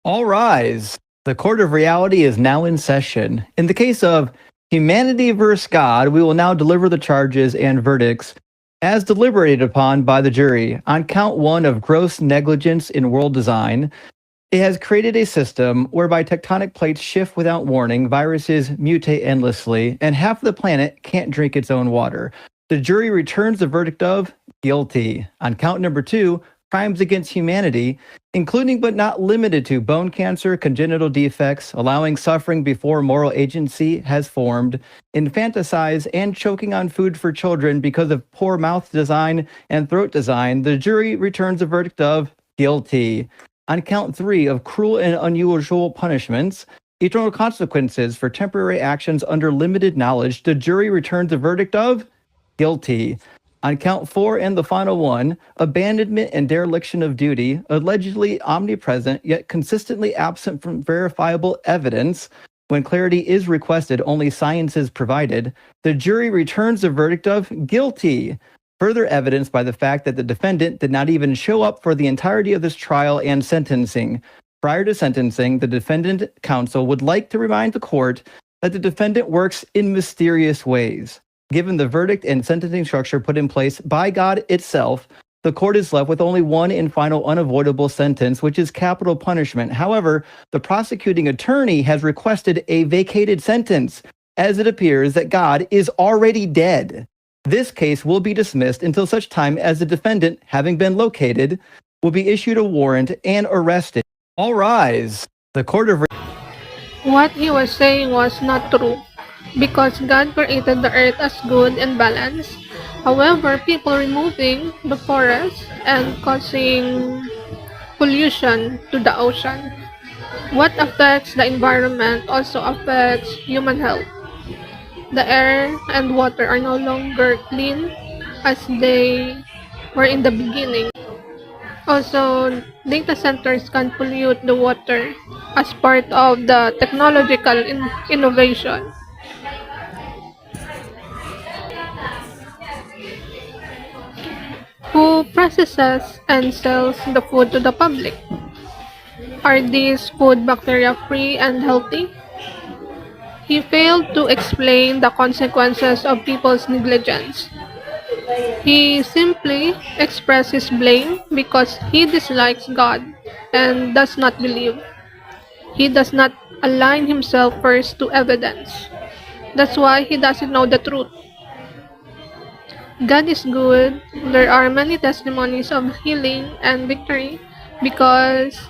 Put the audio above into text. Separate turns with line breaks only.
All rise. The court of reality is now in session. In the case of humanity versus God, we will now deliver the charges and verdicts as deliberated upon by the jury. On count one of gross negligence in world design, it has created a system whereby tectonic plates shift without warning, viruses mutate endlessly, and half the planet can't drink its own water. The jury returns the verdict of guilty. On count number two, crimes against humanity, including but not limited to bone cancer, congenital defects, allowing suffering before moral agency has formed, infanticide, and choking on food for children because of poor mouth design and throat design, the jury returns a verdict of guilty. On count three of cruel and unusual punishments, eternal consequences for temporary actions under limited knowledge, the jury returns a verdict of guilty. On count four and the final one, abandonment and dereliction of duty, allegedly omnipresent yet consistently absent from verifiable evidence. When clarity is requested, only science is provided. The jury returns a verdict of guilty. Further evidenced by the fact that the defendant did not even show up for the entirety of this trial and sentencing. Prior to sentencing, the defendant counsel would like to remind the court that the defendant works in mysterious ways. Given the verdict and sentencing structure put in place by God itself, the court is left with only one and final unavoidable sentence, which is capital punishment. However, the prosecuting attorney has requested a vacated sentence, as it appears that God is already dead. This case will be dismissed until such time as the defendant, having been located, will be issued a warrant and arrested. All rise. The court of
What he was saying was not true, because God created the earth as good and balanced. However, people removing the forest and causing pollution to the ocean. What affects the environment also affects human health. The air and water are no longer clean as they were in the beginning. Also, data centers can pollute the water as part of the technological innovation. Who processes and sells the food to the public? Are these food bacteria free and healthy? He failed to explain the consequences of people's negligence. He simply expressed his blame because he dislikes God and does not believe. He does not align himself first to evidence. That's why he doesn't know the truth. God is good. There are many testimonies of healing and victory because